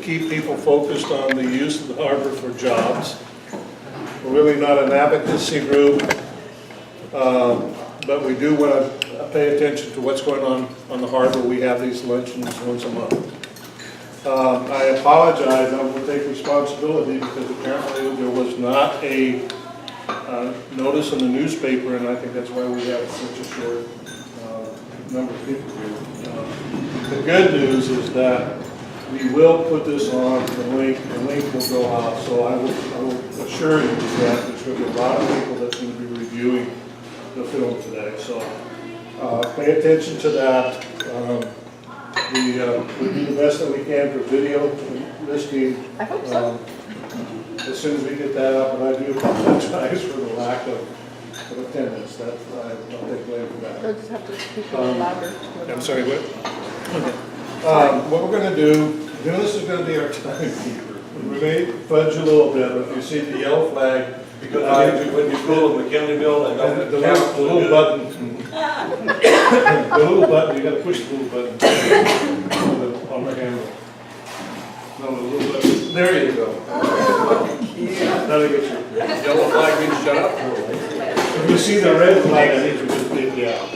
keep people focused on the use of the harbor for jobs. We're really not an advocacy group, but we do want to pay attention to what's going on the harbor. We have these luncheons once a month. I apologize, I will take responsibility because apparently there was not a notice in the newspaper, and I think that's why we have such a short number of people here. The good news is that we will put this on the link will go out, so I will assure you that there's going to be a lot of people that's going to be reviewing the film today, so pay attention to that. We do the best that we can for video listing. I hope so. As soon as we get that up, and I do apologize for the lack of attendance. That I'll take blame for that. We'll just have to speak a little louder. I'm sorry, what? What we're going to do, this is going to be our timekeeper. We may fudge a little bit, but if you see the yellow flag, because when you go to McKinleyville and the little button, the little button, you got to push the little button on the handle. No, the little button. There you go. That'll get you. yellow flag means shut up. If you see the red flag, I think you're just big down.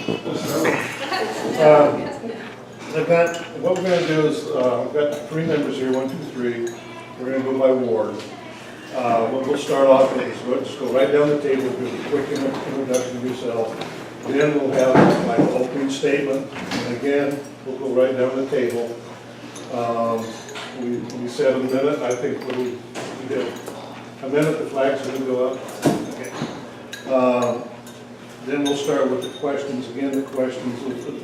What we're going to do is, I've got 3 members here, 1, 2, 3. We're going to go by ward. We'll start off with, so just go right down the table, do a quick introduction of yourself. Then we'll have my opening statement, and again, we'll go right down the table. We said a minute, I think we did a minute, the flags are going to go up. Okay. Then we'll start with the questions. Again, the questions,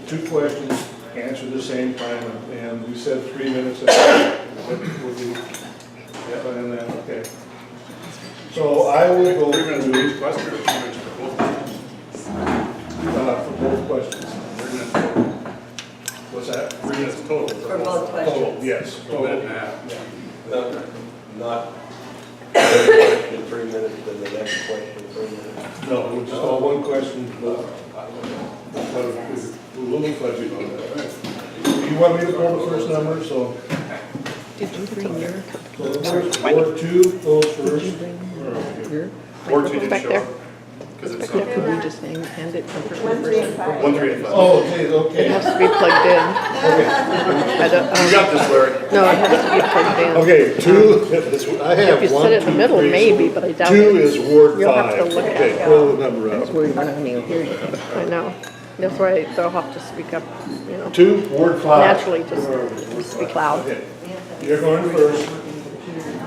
2 questions, answer the same time, and we said 3 minutes. We'll do, yeah, and then, okay. So I will go 3 minutes for each question, or 3 minutes for both? for both questions. 3 minutes total. What's that? 3 minutes total. For both questions. Total, yes. So a minute and a half. Yeah. Not question 3 minutes, then the next question 3 minutes. No, we'll just all one question. We'll little fudgy on that. You want me to call the first number, so. Did you bring your? So the first, Ward 2 goes first. Your Ward 2 microphone didn't back show there? up. Because it's Could we just hand it from person to 1, 3, and person? 5. 1, 3, and 5. Oh, okay, It okay. has to be plugged in. Okay. I don't, You got this, Larry. no, it has to be plugged in. Okay, 2, I have If you 1, sit at the 2, middle, 3, maybe, but I doubt 2 it. is Ward 5. You'll have to look at Okay, it. pull the number That's up. where you're not even hear you. I know. That's why they'll have to speak up, you know. 2, Ward 5. Naturally, just speak loud. Okay, you're going first.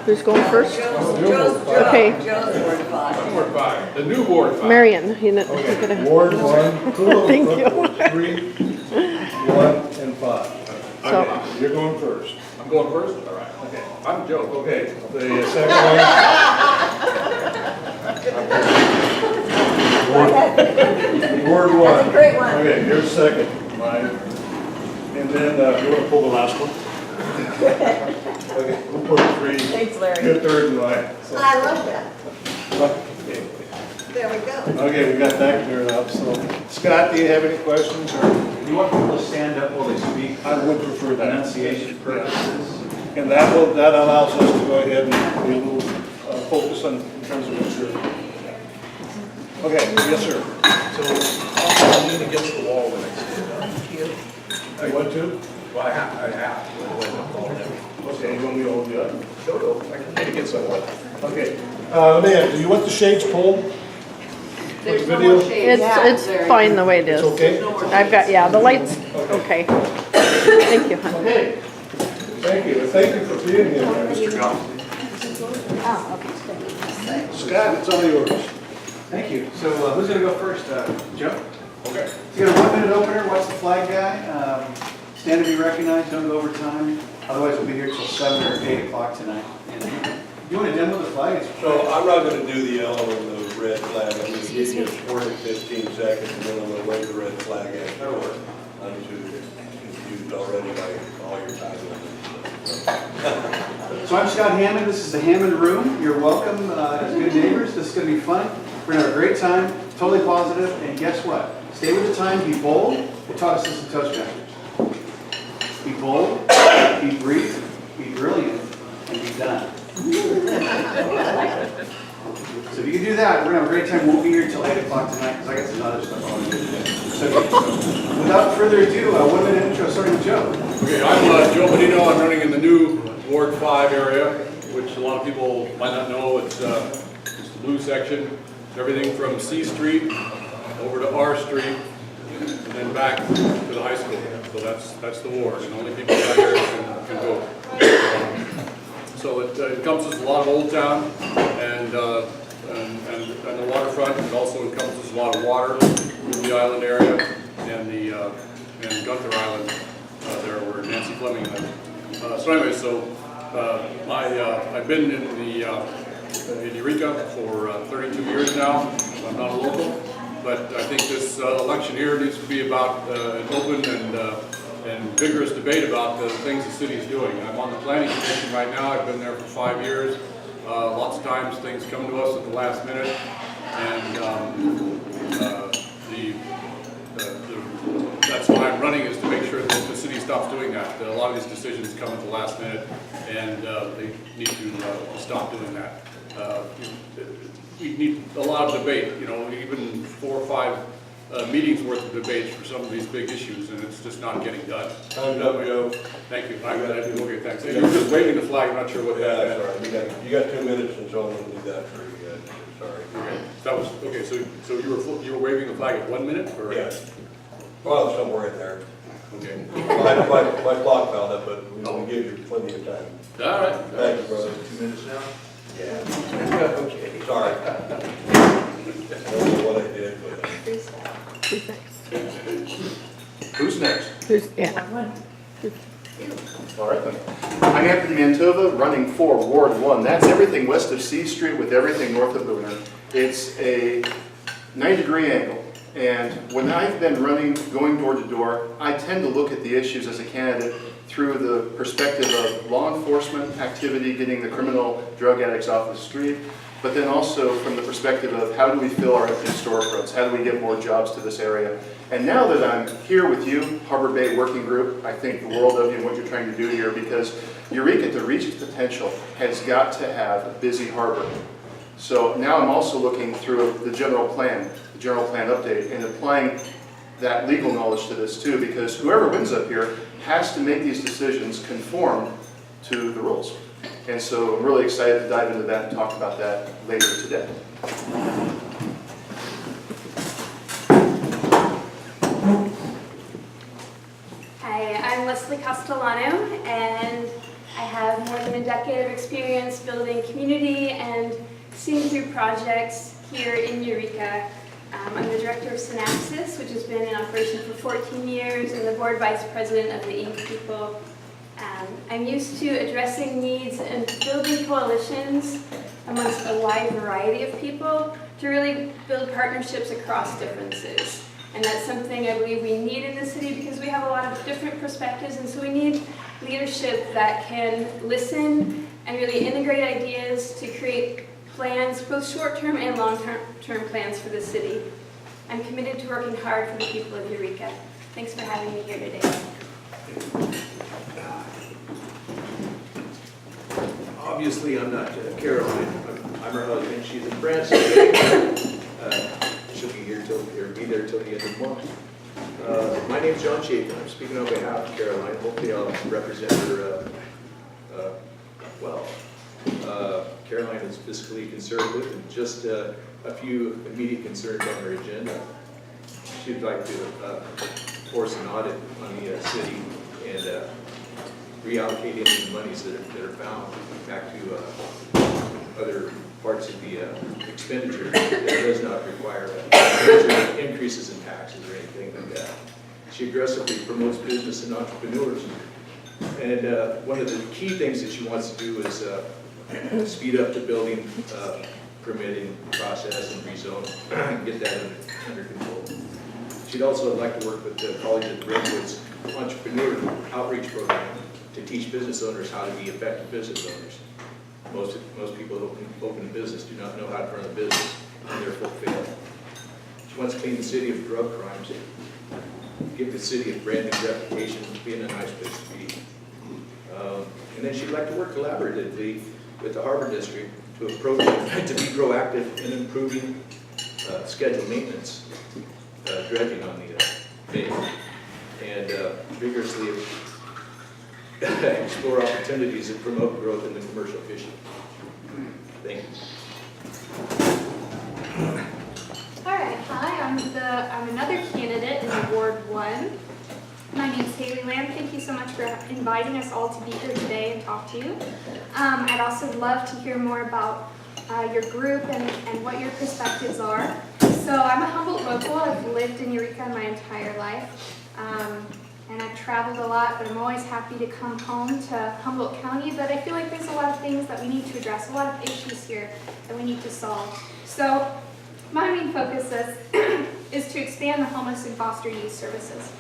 Who's going first? Joe's Okay. Ward 5. Ward 5, the new Ward 5. Marion, you know, you're Okay, gonna. Ward 1, Thank you. 3, 1, and 5. So- Okay, you're going first. I'm going first? All right. Okay. I'm Joe. Okay, the second one. Ward 1. That's a great one. Okay, you're second, mine. And then, you want to pull the last one? Okay, we'll put 3. Thanks, Larry. You're third and mine. So, I love that. okay. There we go. Okay, we got that cleared up. So, Scott, do you have any questions? Or You want people to stand up while they speak? I would prefer that. Pronunciation purposes. And that allows us to go ahead and be a little focused on in terms of what you're. Okay, yes, sir. So I'm going to get to the wall when I see it. You want to? Well, I have. Okay, you want me to hold you up? No, I can maybe get someone. Okay. Leanne, do you want the shades pulled? There's no no more more shade. It's fine the way it is. It's okay? I've got, yeah, the lights, okay. Thank you, hon. Okay. Thank you. Thank you for being here. Mr. Goff. Scott, it's all yours. Thank you. So who's going to go first? Joe? Okay. So you got a 1-minute opener. Watch the flag guy. Stand to be recognized. Don't go over time. Otherwise, we'll be here till 7 or 8 o'clock tonight. And you want to demo the flag? So I'm not going to do the yellow and the red flag. I'm going to give you a 40, 15 seconds, and then I'm going to wave the red flag at you. I'm too confused already by all your time. So I'm Scott Hammond. This is the Hammond Room. You're welcome as good neighbors. This is going to be fun. We're going to have a great time. Totally positive. And guess what? Stay with the time. Be bold. They taught us this in Toastmasters. Be bold. Be brief. Be brilliant. So if you can do that, we're gonna have a great time. We'll be here till 8 o'clock tonight, because I got some other stuff I want to do today. So without further ado, 1 minute intro, starting with Joe. Okay, I'm Joe Bonino. I'm running in the new Ward 5 area, which a lot of people might not know. It's the blue section. It's everything from C Street over to R Street, and then back to the high school. So that's the ward, and only people down here can vote. So it encompasses a lot of Old Town and the waterfront. It also encompasses a lot of water in the island area and and Gunther Island there where Nancy Fleming lived. So anyway, I've been in Eureka for 32 years now. So I'm not a local, but I think this election here needs to be about an open and vigorous debate about the things the city is doing. I'm on the planning commission right now. I've been there for 5 years. Lots of times things come to us at the last minute, and that's why I'm running, is to make sure that the city stops doing that. A lot of these decisions come at the last minute, and they need to stop doing that. We need a lot of debate, even 4 or 5 meetings worth of debates for some of these big issues, and it's just not getting done. Time's up, Joe. Thank you. Okay, thanks. You're just waving the flag. I'm not sure what that Yeah, meant. that's all right. You got 2 minutes, and so I'm gonna do that for you. Sorry. Okay, that was okay. So you were waving the flag at 1 minute, or Yeah. Well, somewhere in there. okay? My clock found it, but we'll give you plenty of time. All right. Thank you, brother. 2 minutes now? Yeah. Okay. Sorry. I don't know what I did, but. Who's next? Who's next? Yeah. All right then. I'm Anthony Mantova, running for Ward 1. That's everything west of C Street with everything north of Boone. It's a 90-degree angle. And when I've been running, going door to door, I tend to look at the issues as a candidate through the perspective of law enforcement activity, getting the criminal drug addicts off the street, but then also from the perspective of how do we fill our empty storefronts, how do we get more jobs to this area. And now that I'm here with you, Harbor Bay Working Group, I think the world of you and what you're trying to do here, because Eureka, to reach its potential, has got to have a busy harbor. So now I'm also looking through the general plan update, and applying that legal knowledge to this too, because whoever wins up here has to make these decisions conform to the rules. And so I'm really excited to dive into that and talk about that later today. Hi, I'm Leslie Castellano, and I have more than a decade of experience building community and seeing through projects here in Eureka. I'm the director of Synapsis, which has been in operation for 14 years, and the board vice president of the Ink People. I'm used to addressing needs and building coalitions amongst a wide variety of people to really build partnerships across differences. And that's something I believe we need in the city, because we have a lot of different perspectives, and so we need leadership that can listen and really integrate ideas to create plans, both short-term and long-term plans for the city. I'm committed to working hard for the people of Eureka. Thanks for having me here today. Obviously, I'm not Caroline. I'm her husband. She's in France. She'll be here be there till the end of the month. My name's John Chaffin. I'm speaking on behalf of Caroline. Hopefully, I'll represent her well. Caroline is fiscally conservative, and just a few immediate concerns on her agenda. She'd like to force an audit on the city and reallocate any of the monies that are found back to other parts of the expenditure that does not require increases in taxes or anything like that. She aggressively promotes business and entrepreneurs. And one of the key things that she wants to do is speed up the building permitting process and rezone and get that under control. She'd also like to work with the College of the Redwoods Entrepreneur Outreach Program to teach business owners how to be effective business owners. Most people who open a business do not know how to run a business, and therefore fail. She wants to clean the city of drug crimes, give the city a brand new reputation of being a nice place to be. And then she'd like to work collaboratively with the Harbor District to be proactive in improving scheduled maintenance, dredging on the bay, and vigorously explore opportunities that promote growth in the commercial fishing. Thank you. All right, hi, I'm another candidate in Ward 1. My name's Hailey. Thank you so much for inviting us all to be here today and talk to you. I'd also love to hear more about your group and what your perspectives are. So I'm a Humboldt local. I've lived in Eureka my entire life. And I've traveled a lot, but I'm always happy to come home to Humboldt County. But I feel like there's a lot of things that we need to address, a lot of issues here that we need to solve. So my main focus is to expand the homeless and foster youth services.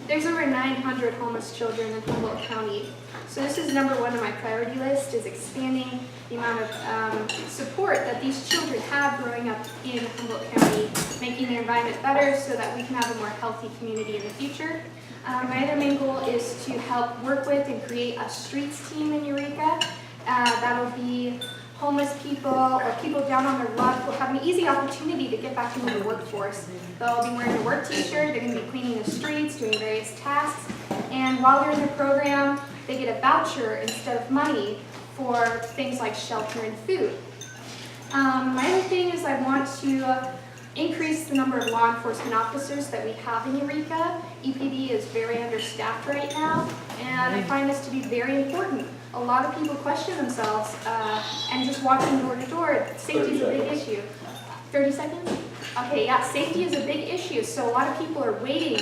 There's over 900 homeless children in Humboldt County. So this is number one on my priority list, is expanding the amount of support that these children have growing up in Humboldt County, making their environment better so that we can have a more healthy community in the future. My other main goal is to help work with and create a streets team in Eureka. That'll be homeless people or people down on their luck will have an easy opportunity to get back into the workforce. They'll be wearing a work t-shirt, they're going to be cleaning the streets, doing various tasks, and while they're in the program, they get a voucher instead of money for things like shelter and food. My other thing is I want to increase the number of law enforcement officers that we have in Eureka. EPD is very understaffed right now, and I find this to be very important. A lot of people question themselves and just walking door to door. Safety is a big issue. 30 seconds? Okay, yeah, safety is a big issue. So a lot of people are waiting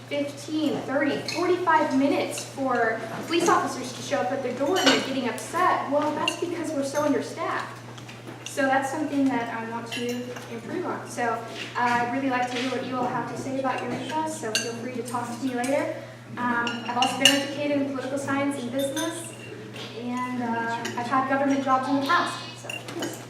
15, 30, 45 minutes for police officers to show up at their door and they're getting upset. Well, that's because we're so understaffed. So that's something that I want to improve on. So I'd really like to hear what you all have to say about Eureka, so feel free to talk to me later. I've also been educated in political science and business. And I've had government jobs in the past, so yes.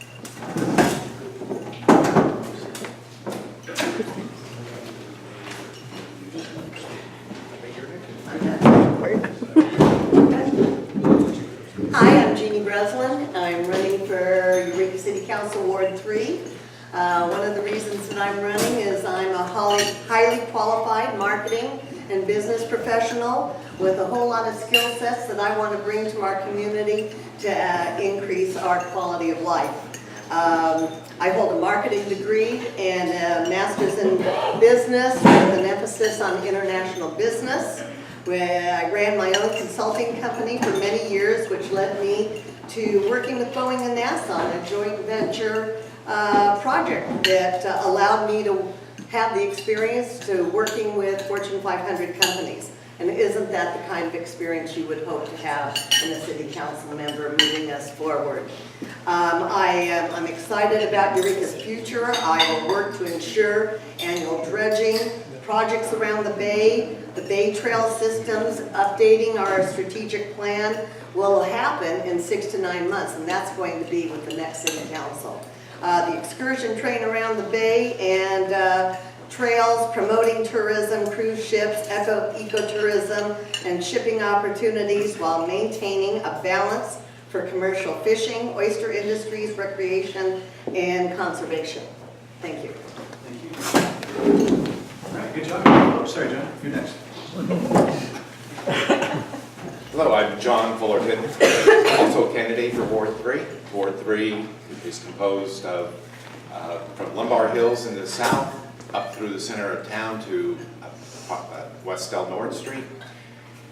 Hi, I'm Jeannie Breslin. I'm running for Eureka City Council Ward 3. One of the reasons that I'm running is I'm a highly qualified marketing and business professional with a whole lot of skill sets that I want to bring to our community to increase our quality of life. I hold a marketing degree and a master's in business with an emphasis on international business, where I ran my own consulting company for many years, which led me to working with Boeing and NASA on a joint venture project that allowed me to have the experience to working with Fortune 500 companies. And isn't that the kind of experience you would hope to have in a city council member moving us forward? I'm excited about Eureka's future. I will work to ensure annual dredging, projects around the Bay Trail systems, updating our strategic plan will happen in 6 to 9 months, and that's going to be with the next city council. The excursion train around the Bay and trails, promoting tourism, cruise ships, ecotourism, and shipping opportunities while maintaining a balance for commercial fishing, oyster industries, recreation, and conservation. Thank you. Thank you. All right, good job. Oh, sorry, John, you're next. Hello, I'm John Fullerton, also a candidate for Ward 3. Ward 3 is composed of from Lumbar Hills in the south, up through the center of town to West Del North Street,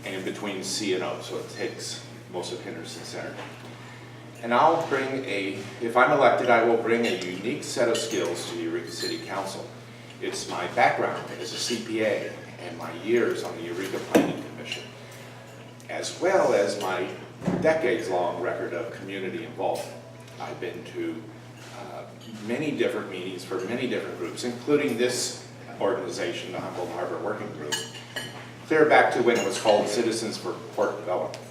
and in between C and O, so it takes most of Henderson Center. And I'll bring if I'm elected, I will bring a unique set of skills to the Eureka City Council. It's my background as a CPA and my years on the Eureka Planning Commission, as well as my decades-long record of community involvement. I've been to many different meetings for many different groups, including this organization, the Humboldt Harbor Working Group, clear back to when it was called Citizens for Port Development.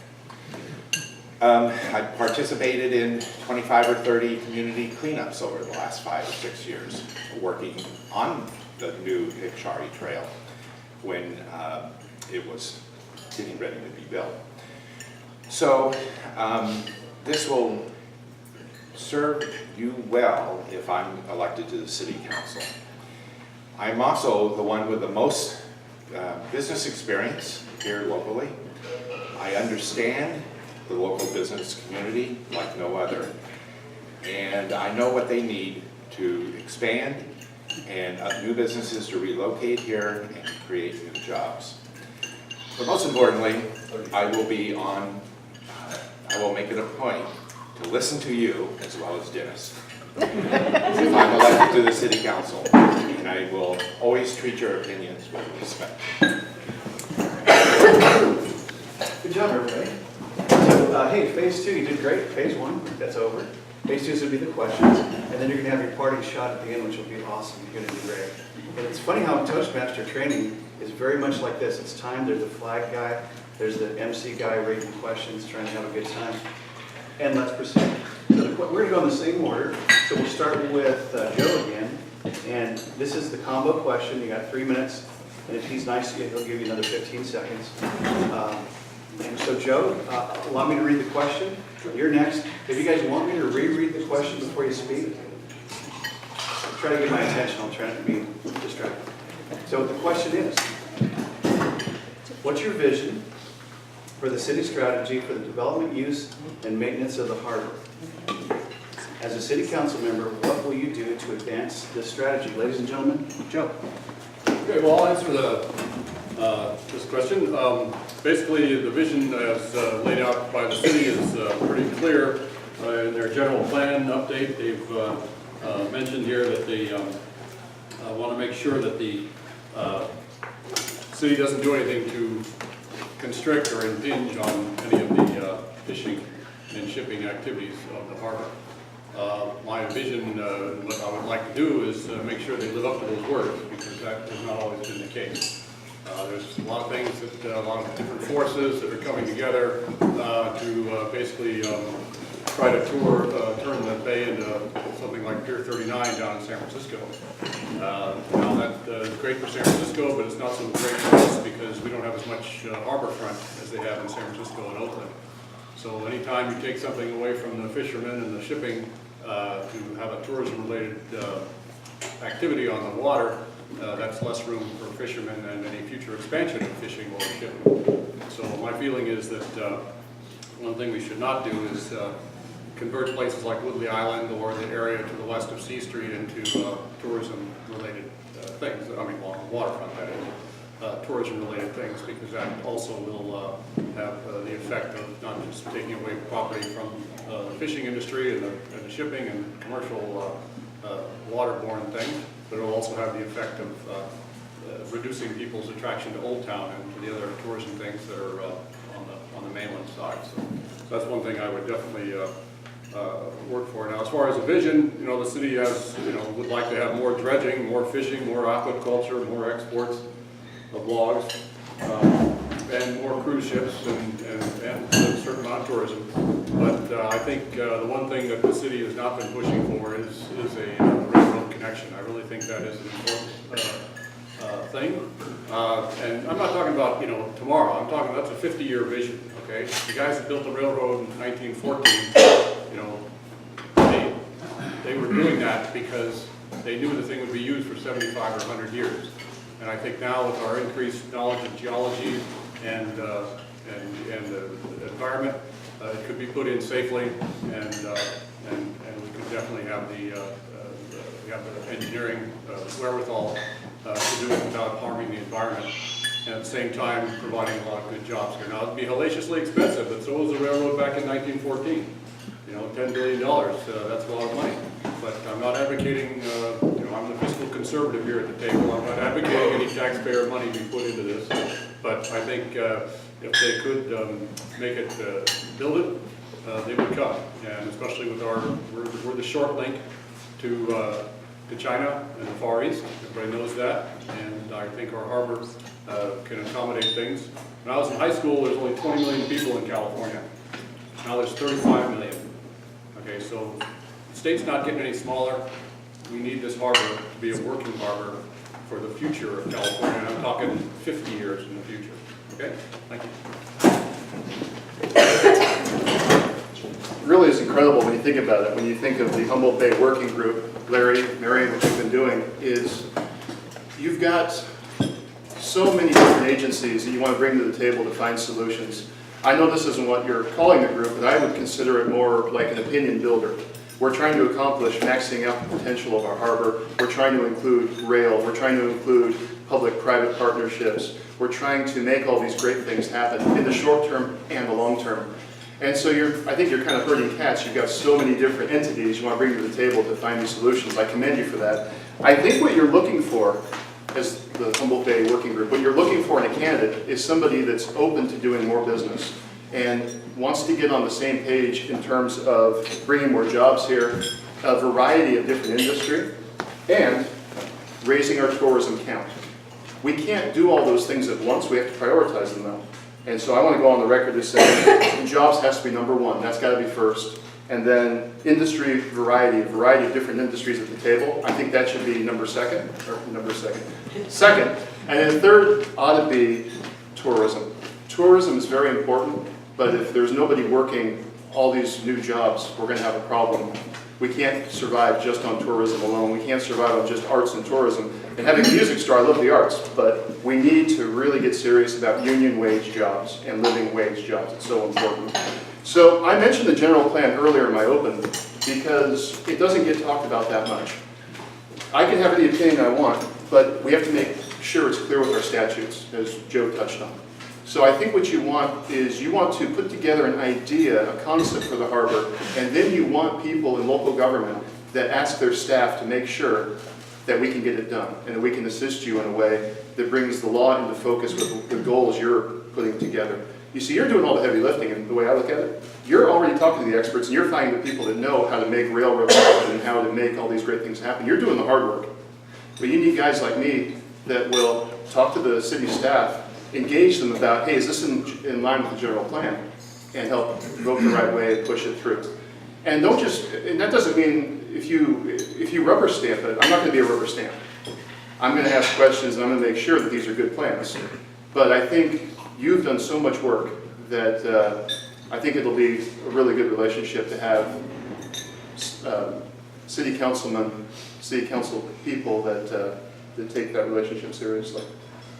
I participated in 25 or 30 community cleanups over the last 5 or 6 years, working on the new Hickory Trail when it was getting ready to be built. So this will serve you well if I'm elected to the city council. I'm also the one with the most business experience here locally. I understand the local business community like no other, and I know what they need to expand and new businesses to relocate here and create new jobs. But most importantly, I will make it a point to listen to you as well as Dennis if I'm elected to the city council, and I will always treat your opinions with respect. Good job, everybody. So, hey, phase 2, you did great. Phase 1, that's over. Phase 2 is going to be the questions, and then you're going to have your parting shot at the end, which will be awesome. You're going to do great. And it's funny how Toastmaster training is very much like this. It's time. There's the flag guy. There's the MC guy raising questions, trying to have a good time. And let's proceed. So we're going to go in the same order. So we'll start with Joe again. And this is the combo question. You got 3 minutes. And if he's nice to you, he'll give you another 15 seconds. And so Joe, allow me to read the question. You're next. If you guys want me to reread the question before you speak, try to get my attention. I'll try not to be distracted. So the question is, what's your vision for the city strategy for the development, use, and maintenance of the harbor? As a city council member, what will you do to advance this strategy? Ladies and gentlemen, Joe. Okay, well, I'll answer this question. Basically, the vision as laid out by the city is pretty clear. In their general plan update, they've mentioned here that they want to make sure that the city doesn't do anything to constrict or impinge on any of the fishing and shipping activities of the harbor. My vision, what I would like to do is make sure they live up to those words, because that has not always been the case. There's a lot of things that, a lot of different forces that are coming together to basically try to turn the bay into something like Pier 39 down in San Francisco. Now that is great for San Francisco, but it's not so great for us because we don't have as much harbor front as they have in San Francisco and Oakland. So anytime you take something away from the fishermen and the shipping to have a tourism-related activity on the water, that's less room for fishermen and any future expansion of fishing or shipping. So my feeling is that one thing we should not do is convert places like Woodley Island or the area to the west of C Street into tourism-related things. I mean, along the waterfront, that is. Tourism-related things, because that also will have the effect of not just taking away property from the fishing industry and the shipping and commercial waterborne things, but it will also have the effect of reducing people's attraction to Old Town and to the other tourism things that are on the mainland side. So that's one thing I would definitely work for. Now, as far as a vision, the city has, would like to have more dredging, more fishing, more aquaculture, more exports of logs, and more cruise ships and a certain amount of tourism. But I think the one thing that the city has not been pushing for is a railroad connection. I really think that is an important thing. And I'm not talking about tomorrow. I'm talking that's a 50-year vision. Okay, the guys that built the railroad in 1914, they were doing that because they knew the thing would be used for 75 or 100 years. And I think now with our increased knowledge of geology and the environment, it could be put in safely, and we could definitely have the engineering wherewithal to do it without harming the environment, and at the same time providing a lot of good jobs here. Now, it'd be hellaciously expensive, but so was the railroad back in 1914. $10 billion, that's a lot of money. But I'm not advocating, I'm the fiscal conservative here at the table. I'm not advocating any taxpayer money be put into this. But I think if they could make it, build it, they would come. And especially with we're the short link to China and the Far East. Everybody knows that. And I think our harbor can accommodate things. When I was in high school, there's only 20 million people in California. Now there's 35 million. Okay, so the state's not getting any smaller. We need this harbor to be a working harbor for the future of California. And I'm talking 50 years in the future. Okay, thank you. really is incredible when you think about it, when you think of the Humboldt Bay Working Group, Larry, Mary, what you've been doing, is you've got so many different agencies that you want to bring to the table to find solutions. I know this isn't what you're calling the group, but I would consider it more like an opinion builder. We're trying to accomplish maxing out the potential of our harbor. We're trying to include rail. We're trying to include public-private partnerships. We're trying to make all these great things happen in the short term and the long term. And so I think you're kind of herding cats. You've got so many different entities you want to bring to the table to find these solutions. I commend you for that. I think what you're looking for as the Humboldt Bay Working Group, what you're looking for in a candidate is somebody that's open to doing more business and wants to get on the same page in terms of bringing more jobs here, a variety of different industry, and raising our tourism count. We can't do all those things at once. We have to prioritize them though. And so I want to go on the record as saying jobs has to be number one. That's got to be first. And then industry variety, a variety of different industries at the table. I think that should be second. Second. And then third ought to be tourism. Tourism is very important, but if there's nobody working all these new jobs, we're going to have a problem. We can't survive just on tourism alone. We can't survive on just arts and tourism. And having a music store, I love the arts, but we need to really get serious about union wage jobs and living wage jobs. It's so important. So I mentioned the general plan earlier in my open because it doesn't get talked about that much. I can have any opinion I want, but we have to make sure it's clear with our statutes, as Joe touched on. So I think what you want is you want to put together an idea, a concept for the harbor, and then you want people in local government that ask their staff to make sure that we can get it done and that we can assist you in a way that brings the law into focus with the goals you're putting together. You see, you're doing all the heavy lifting, and the way I look at it, you're already talking to the experts and you're finding the people that know how to make railroads happen and how to make all these great things happen. You're doing the hard work. But you need guys like me that will talk to the city staff, engage them about, hey, is this in line with the general plan? And help vote the right way and push it through. And don't just, and that doesn't mean if you rubber stamp it, I'm not going to be a rubber stamp. I'm going to ask questions and I'm going to make sure that these are good plans. But I think you've done so much work that I think it'll be a really good relationship to have city councilmen, city council people that take that relationship seriously.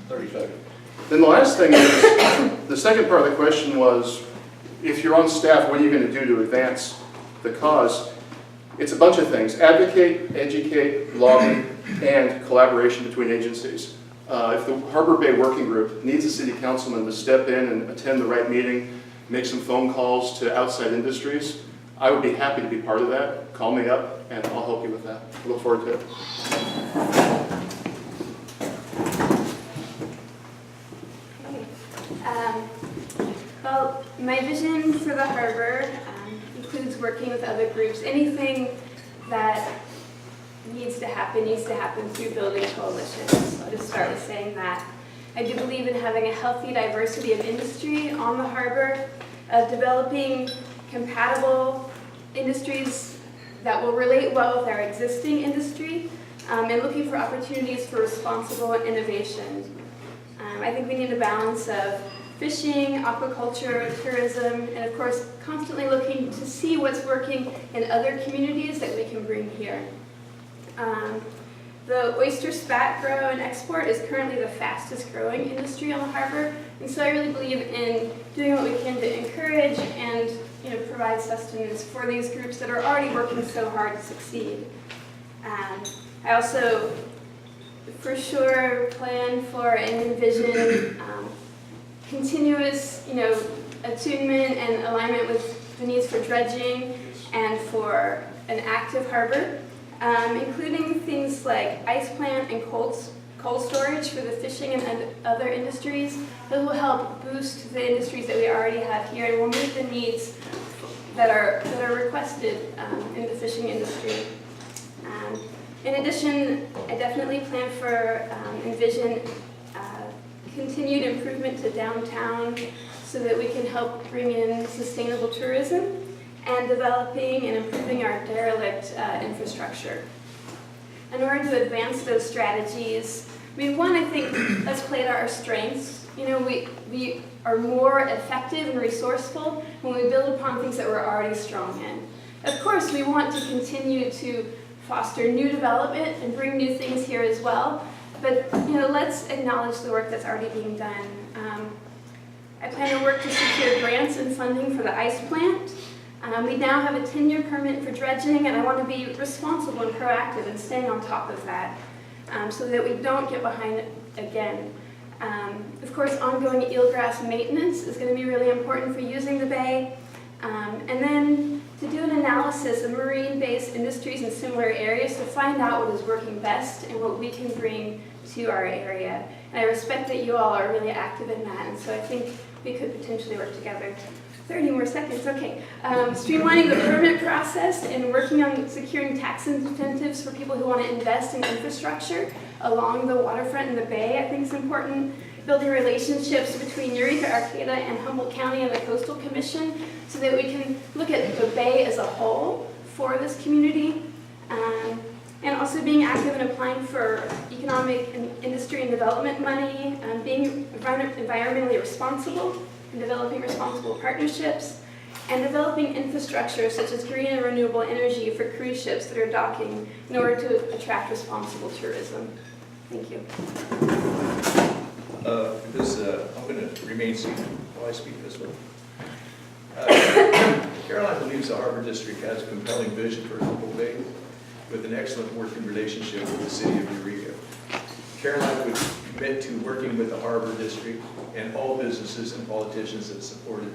30 seconds. Then the last thing is, the second part of the question was, if you're on staff, what are you going to do to advance the cause? It's a bunch of things. Advocate, educate, lobby, and collaboration between agencies. If the Harbor Bay Working Group needs a city councilman to step in and attend the right meeting, make some phone calls to outside industries, I would be happy to be part of that. Call me up and I'll help you with that. I look forward to it. Well, my vision for the harbor includes working with other groups. Anything that needs to happen through building coalitions. I'll just start with saying that. I do believe in having a healthy diversity of industry on the harbor, developing compatible industries that will relate well with our existing industry, and looking for opportunities for responsible innovation. I think we need a balance of fishing, aquaculture, tourism, and of course, constantly looking to see what's working in other communities that we can bring here. The oyster spat grow and export is currently the fastest growing industry on the harbor, and so I really believe in doing what we can to encourage and provide sustenance for these groups that are already working so hard to succeed. I also, for sure, plan for and envision continuous, attunement and alignment with the needs for dredging and for an active harbor, including things like ice plant and cold storage for the fishing and other industries. Those will help boost the industries that we already have here and will meet the needs that are requested in the fishing industry. In addition, I definitely plan for envision continued improvement to downtown so that we can help bring in sustainable tourism and developing and improving our derelict infrastructure. In order to advance those strategies, one, I think, let's play to our strengths. We are more effective and resourceful when we build upon things that we're already strong in. Of course, we want to continue to foster new development and bring new things here as well, but let's acknowledge the work that's already being done. I plan to work to secure grants and funding for the ice plant. We now have a 10-year permit for dredging, and I want to be responsible and proactive in staying on top of that so that we don't get behind again. Of course, ongoing eelgrass maintenance is going to be really important for using the bay. And then to do an analysis of marine-based industries in similar areas to find out what is working best and what we can bring to our area. And I respect that you all are really active in that, and so I think we could potentially work together. 30 more seconds, okay. Streamlining the permit process and working on securing tax incentives for people who want to invest in infrastructure along the waterfront and the bay, I think is important. Building relationships between Eureka, Arcata, and Humboldt County and the Coastal Commission so that we can look at the bay as a whole for this community. And also being active in applying for economic and industry and development money, being environmentally responsible, and developing responsible partnerships, and developing infrastructure such as green and renewable energy for cruise ships that are docking in order to attract responsible tourism. Thank you. I'm going to remain seated while I speak this way. Caroline believes the Harbor District has a compelling vision for Humboldt Bay with an excellent working relationship with the city of Eureka. Caroline would commit to working with the Harbor District and all businesses and politicians that support it.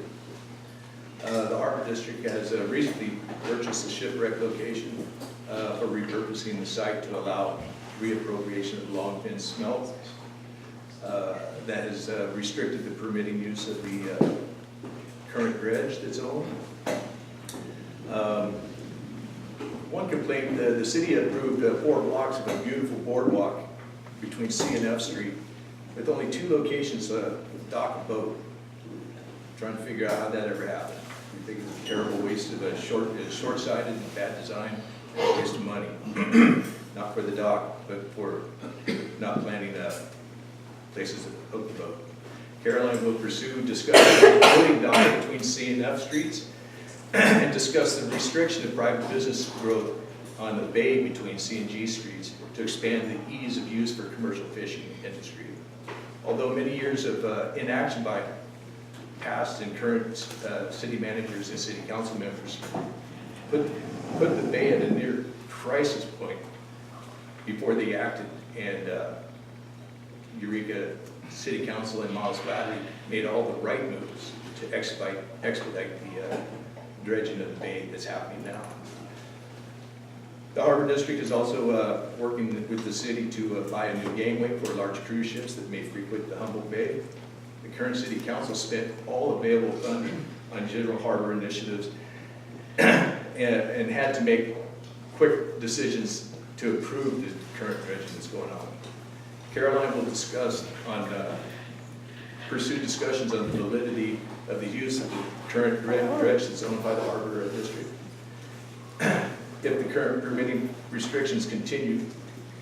The Harbor District has recently purchased a shipwreck location for repurposing the site to allow reappropriation of longfin smelt. That has restricted the permitting use of the current dredge that's owned. One complaint, the city approved 4 blocks of a beautiful boardwalk between C and F Street with only 2 locations to dock a boat. Trying to figure out how that ever happened. We think it's a terrible waste of a short-sighted and bad design and a waste of money. Not for the dock, but for not planning places to hook the boat. Caroline will pursue discussion of building dock between C and F Streets and discuss the restriction of private business growth on the bay between C and G Streets to expand the ease of use for commercial fishing industry. Although many years of inaction by past and current city managers and city council members put the bay at a near crisis point before they acted, and Eureka City Council and Miles Flattery made all the right moves to expedite the dredging of the bay that's happening now. The Harbor District is also working with the city to buy a new gangway for large cruise ships that may frequent the Humboldt Bay. The current city council spent all available funding on general harbor initiatives and had to make quick decisions to approve the current dredging that's going on. Caroline will pursue discussions on the validity of the use of the current dredge that's owned by the Harbor District. If the current permitting restrictions continue,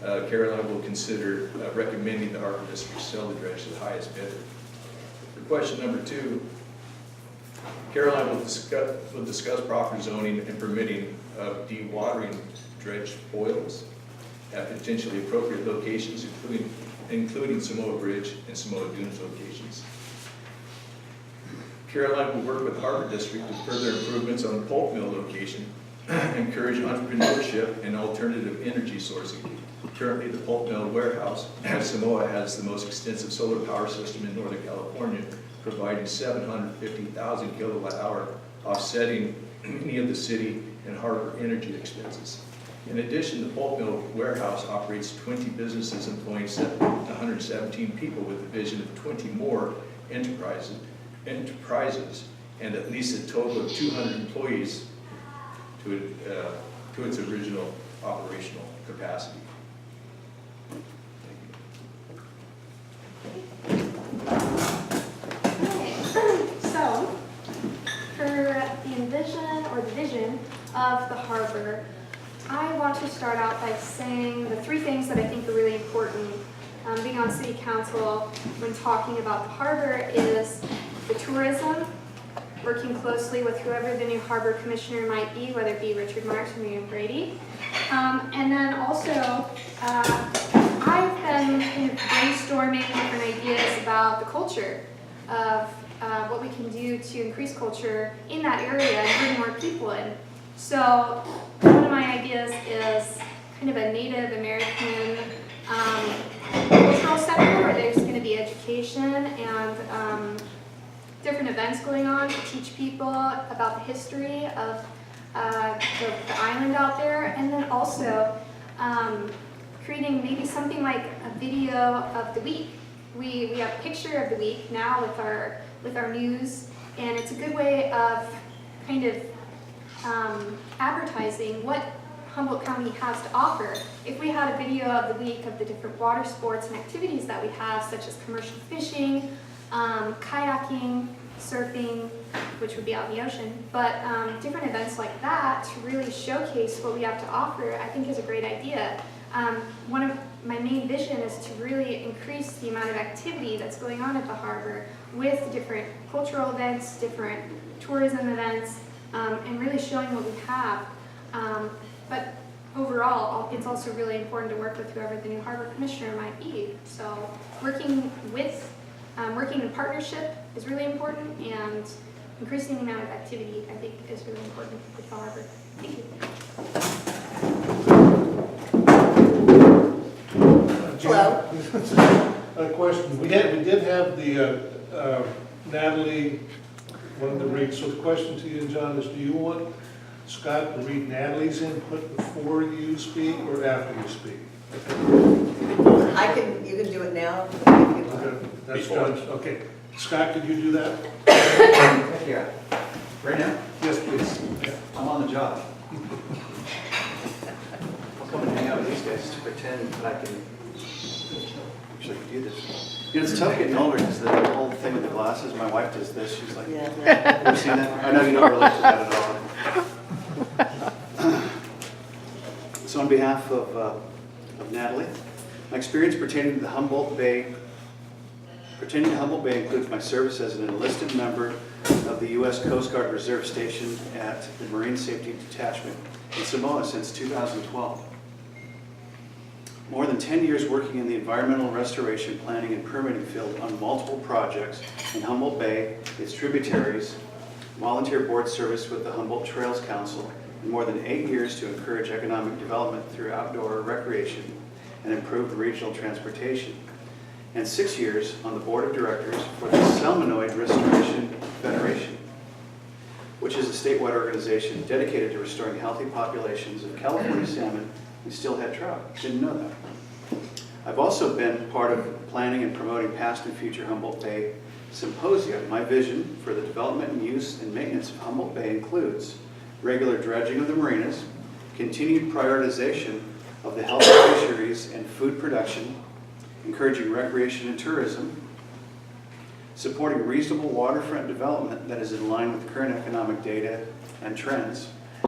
Caroline will consider recommending the Harbor District sell the dredge to the highest bidder. For question number 2, Caroline will discuss proper zoning and permitting of dewatering dredge oils at potentially appropriate locations, including Samoa Bridge and Samoa Dunes locations. Caroline will work with the Harbor District to further improvements on the pulp mill location, encourage entrepreneurship and alternative energy sourcing. Currently, the pulp mill warehouse at Samoa has the most extensive solar power system in Northern California, providing 750,000 kilowatt hour, offsetting many of the city and harbor energy expenses. In addition, the pulp mill warehouse operates 20 businesses employing 117 people with a vision of 20 more enterprises and at least a total of 200 employees to its original operational capacity. So, for the envision or the vision of the harbor, I want to start out by saying the 3 things that I think are really important being on city council when talking about the harbor is the tourism, working closely with whoever the new harbor commissioner might be, whether it be Richard Marks or Miriam Brady. And then also, I've been kind of brainstorming different ideas about the culture of what we can do to increase culture in that area and bring more people in. So one of my ideas is kind of a Native American cultural center where there's going to be education and different events going on to teach people about the history of the island out there, and then also creating maybe something like a video of the week. We have a picture of the week now with our news, and it's a good way of kind of advertising what Humboldt County has to offer. If we had a video of the week of the different water sports and activities that we have, such as commercial fishing, kayaking, surfing, which would be out in the ocean, but different events like that to really showcase what we have to offer, I think is a great idea. One of my main vision is to really increase the amount of activity that's going on at the harbor with different cultural events, different tourism events, and really showing what we have. But overall, it's also really important to work with whoever the new harbor commissioner might be. So working in partnership is really important, and increasing the amount of activity, I think, is really important with the harbor. Thank you. Hello. A question. We did have the Natalie wanted to read. So the question to you, John, is: do you want Scott to read Natalie's input before you speak or after you speak? You can do it now. Okay, that's fine. Okay, Scott, could you do that? Yeah. Right now? Yes, please. I'm on the job. I'll come and hang out with these guys to pretend that I can actually do this. You know, it's tough getting older because the whole thing with the glasses, my wife does this. She's like, Yeah. have you seen that? I know you don't relate to that at all. So on behalf of Natalie, my experience pertaining to Humboldt Bay includes my service as an enlisted member of the U.S. Coast Guard Reserve Station at the Marine Safety Detachment in Samoa since 2012. More than 10 years working in the environmental restoration, planning, and permitting field on multiple projects in Humboldt Bay, its tributaries, volunteer board service with the Humboldt Trails Council, and more than 8 years to encourage economic development through outdoor recreation and improved regional transportation, and 6 years on the board of directors for the Salmonoid Restoration Federation, which is a statewide organization dedicated to restoring healthy populations of California salmon and steelhead trout. Didn't know that. I've also been part of planning and promoting past and future Humboldt Bay symposia. My vision for the development and use and maintenance of Humboldt Bay includes regular dredging of the marinas, continued prioritization of the health of fisheries and food production, encouraging recreation and tourism, supporting reasonable waterfront development that is in line with current economic data and trends,